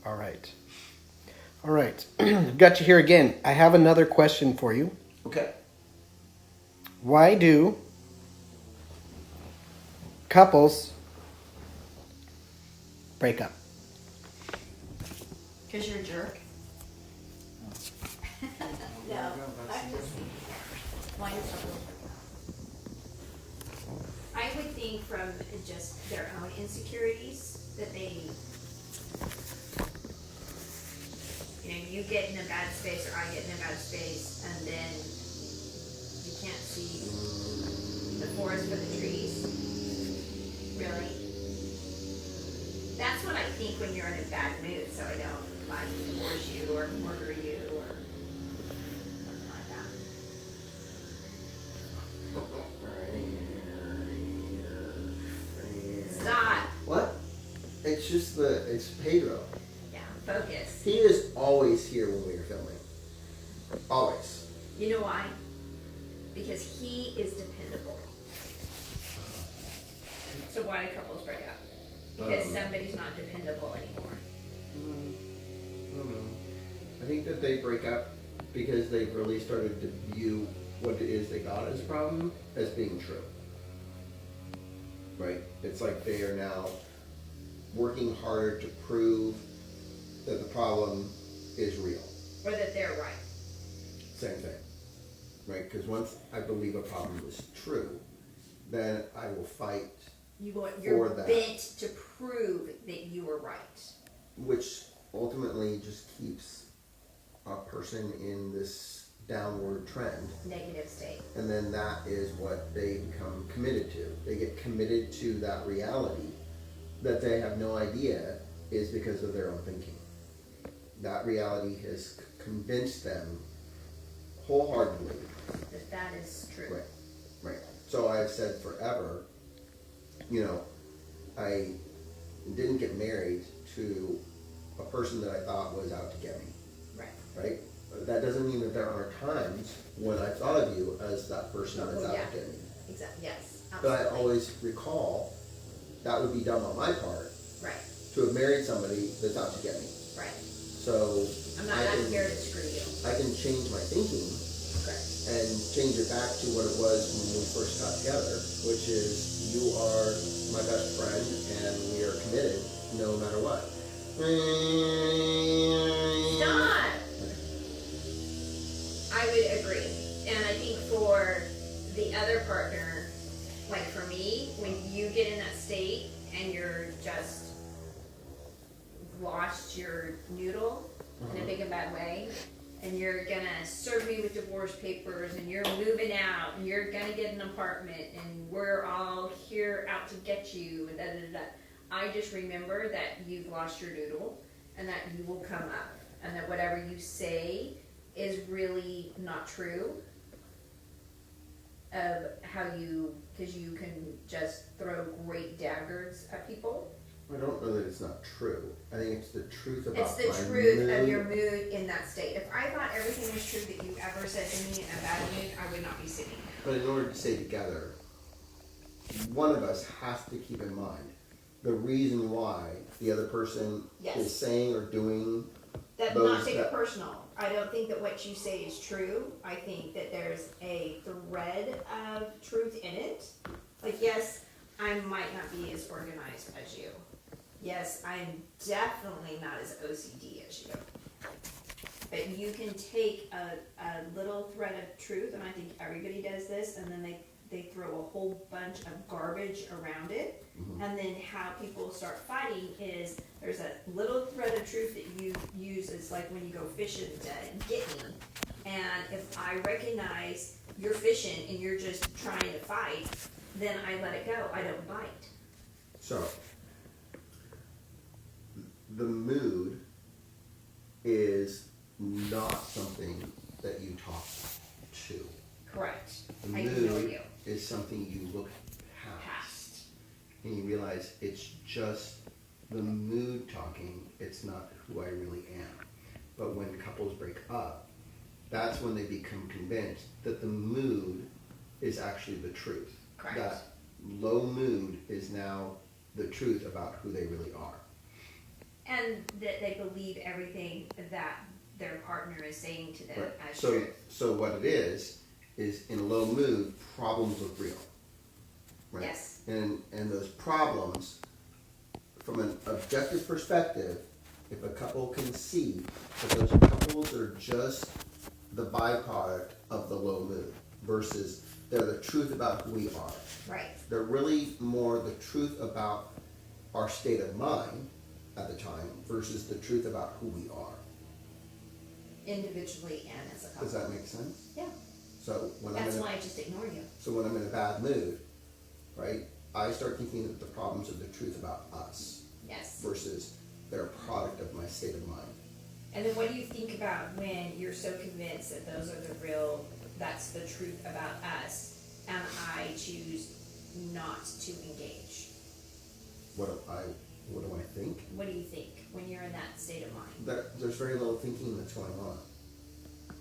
All right. All right. Got you here again. I have another question for you. Okay. Why do couples break up? Because you're a jerk. No. Why do couples break up? I would think from just their own insecurities that they, you get in a bad space or I get in a bad space, and then you can't see the forest for the trees. Really? That's what I think when you're in a bad mood, so I don't like divorce you or murder you or something like that. Stop. What? It's Pedro. Yeah, focus. He is always here when we are filming. Always. You know why? Because he is dependable. So why do couples break up? Because somebody's not dependable anymore. I don't know. I think that they break up because they've really started to view what it is they got as a problem as being true. Right? It's like they are now working harder to prove that the problem is real. Or that they're right. Same thing. Right? Because once I believe a problem is true, then I will fight You're bent to prove that you were right. which ultimately just keeps a person in this downward trend. Negative state. And then that is what they become committed to. They get committed to that reality that they have no idea is because of their own thinking. That reality has convinced them wholeheartedly. That is true. Right, right. So I've said forever, I didn't get married to a person that I thought was out to get me. Right. Right? That doesn't mean that there aren't times when I thought of you as that person that's out to get me. Exactly. Yes. But Absolutely. I always recall that would be dumb on my part Right. to have married somebody that's out to get me. Right. So I'm not here to screw you. I can change my thinking Correct. and change it back to what it was when we first got together, which is you are my best friend and we are committed no matter what. Stop! I would agree. And I think for the other partner, like for me, when you get in that state and you're just lost your noodle in a big and bad way, and you're gonna serve me with divorce papers, and you're moving out, and you're gonna get an apartment, and we're all here out to get you, and da da da. I just remember that you've lost your noodle, and that you will come up, and that whatever you say is really not true. Of how because you can just throw great daggers at people. I don't know that it's not true. I think it's the truth about It's the my truth mood. of your mood in that state. If I thought everything was true that you ever said to me in a bad mood, I would not be sitting here. But in order to stay together, one of us has to keep in mind the reason why the other person Yes. is saying or doing That those not take it that- personal. I don't think that what you say is true. I think that there's a thread of truth in it. Like, yes, I might not be as organized as you. Yes, I'm definitely not as OCD as you. But you can take a little thread of truth, and I think everybody does this, and then they throw a whole bunch of garbage around it. And then how people start fighting is there's a little thread of truth that you use. It's like when you go fishing to get me. And if I recognize you're fishing and you're just trying to fight, then I let it go. I don't bite. So, the mood is not something that you talk to. Correct. The I mood know you. is something you look past. And you realize it's just the mood talking, it's not who I really am. But when couples break up, that's when they become convinced that the mood is actually the truth. Correct. That low mood is now the truth about who they really are. And that they believe everything that their partner is saying to them Right. as So, true. so what it is in a low mood, problems look real. Right? Yes. And those problems, from an objective perspective, if a couple can see that those couples are just the byproduct of the low mood versus they're the truth about who we are. Right. They're really more the truth about our state of mind at the time versus the truth about who we are. Individually and as a couple. Does that make sense? Yeah. So when That's I'm why I just ignore you. when I'm in a bad mood, right, I start thinking that the problems are the truth about us Yes. versus they're a product of my state of mind. And then what do you think about when you're so convinced that those are the real, that's the truth about us, and I choose not to engage? What do I think? What do you think when you're in that state of mind? There's very little thinking that's going on.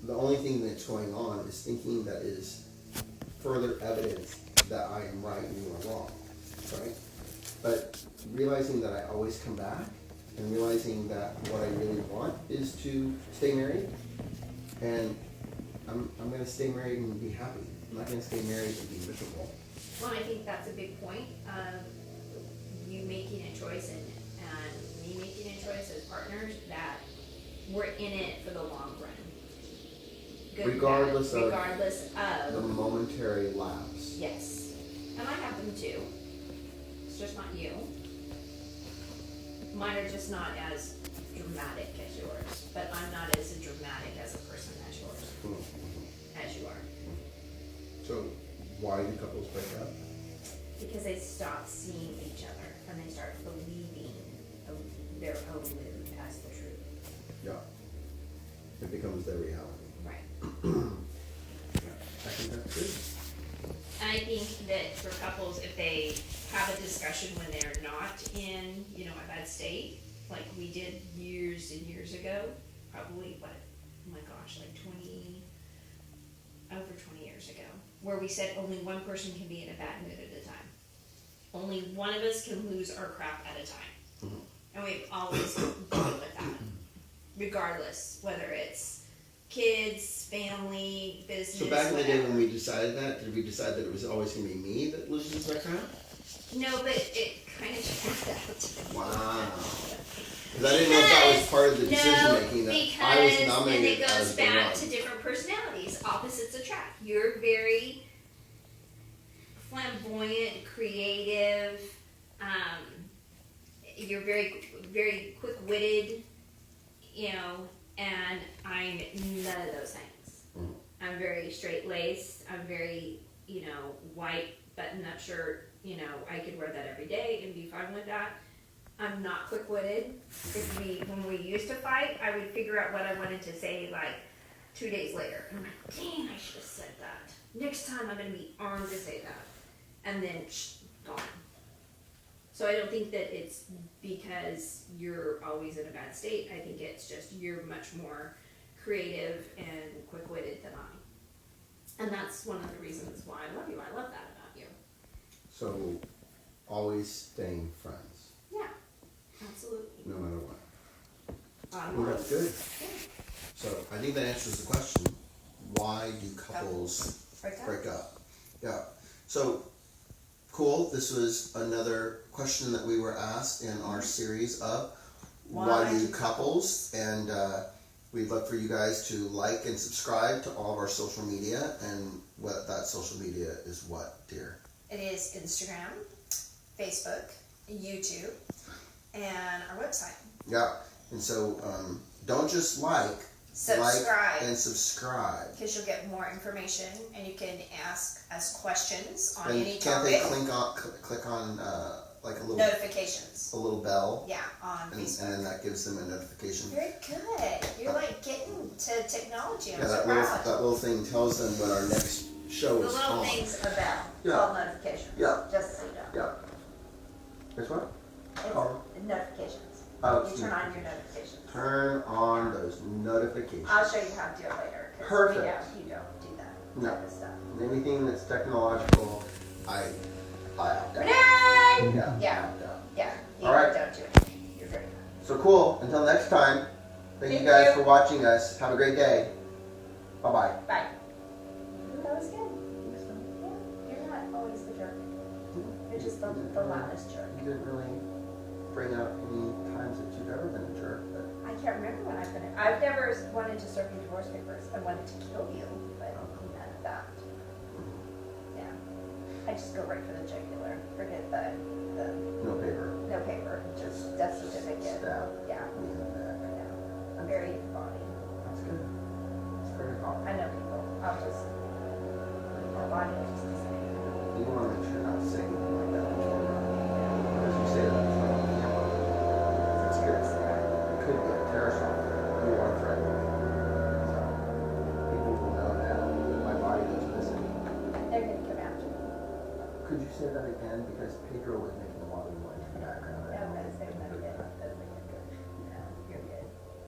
The only thing that's going on is thinking that is further evidence that I am right and you are wrong, right? But realizing that I always come back and realizing that what I really want is to stay married, and I'm going to stay married and be happy. I'm not going to stay married and be miserable. Well, I think that's a big point of you making a choice and me making a choice as partners that we're in it for the long run. Good, Regardless bad, of regardless the of, momentary lapse. yes. And I have them too. It's just not you. Mine are just not as dramatic as yours, but I'm not as dramatic as a person as yours, as you are. So why do couples break up? Because they stop seeing each other and they start believing their own mood as the truth. Yeah. It becomes their reality. Right. Yeah. I think that's good. And I think that for couples, if they have a discussion when they're not in, a bad state, like we did years and years ago, probably, oh my gosh, like over 20 years ago, where we said only one person can be in a bad mood at a time. Only one of us can lose our crap at a time. Mhm. And we've always gone with that, regardless, whether it's kids, family, business, So back in the day whatever. when we decided that, did we decide that it was always going to be me that loses my crap? No, but it kind of turned out. Wow. Because I didn't know if that was part of the decision making that I was Because nominated then it as goes the back one. to different personalities. Opposites attract. You're very flamboyant, creative. You're very, very quick-witted, and I'm none of those things. Mhm. I'm very straight-laced. I'm very, white button-up shirt. I could wear that every day and be fine with that. I'm not quick-witted. When we used to fight, I would figure out what I wanted to say like 2 days later. And I'm like, dang, I should have said that. Next time I'm going to be armed to say that. And then, gone. So I don't think that it's because you're always in a bad state. I think it's just you're much more creative and quick-witted than I. And that's one of the reasons why I love you. I love that about you. So always staying friends, Yeah, absolutely. no matter what. Well, Well, that's good. Yeah. So I think that answers the question. Why do couples break up? Yeah. So cool. This was another question that we were asked in our series of Why do couples? And we'd love for you guys to like and subscribe to all of our social media. And what that social media is what, dear? It is Instagram, Facebook, YouTube, and our website. Yeah. And so don't just like Subscribe. and subscribe. Because you'll get more information and you can ask us questions on And any can't they topic. click on like a Notifications. little bell? Yeah, on And Facebook. then that gives them a notification. Very good. You're like getting to technology. I'm Yeah, so that proud. little thing tells them what our next show The is little called. thing's a bell. Yeah. Called notifications. Yeah. Just so you know. Yeah. Guess what? It's Oh. notifications. Oh, You turn on your notifications. Turn on those notifications. I'll show you how to do it later. 'Cause Perfect. You don't do that No. type of stuff. Anything that's technological, I Renee! Yeah. Yeah. Yeah. You All right. don't do anything. You're very good. So cool. Until next time, thank you Thank guys you. for watching us. Have a great day. Bye-bye. Bye. That was good. Yeah, you're not always the jerk. You're just the loudest jerk. You didn't really bring up any times that you've ever been a jerk, but I can't remember when I've been. I've never wanted to serve you divorce papers. I wanted to kill you, but none of that. Yeah, I just go right for the jugular. Forget the no paper. no paper, just death certificate. Stab Yeah, me in the neck. yeah. I'm very body. That's good. It's very hot. I know people. I'll just my body will just disappear. You want to make sure you're not saying anything like that on camera. Because you say that in front of the camera. It's a terrorist threat. It could be a terrorist offer. You are threatening me. So people will know now my body goes missing. They're gonna come after me. Could you say that again? Because Pedro was making a lot of noise in the background. Yeah, I'm gonna say that again.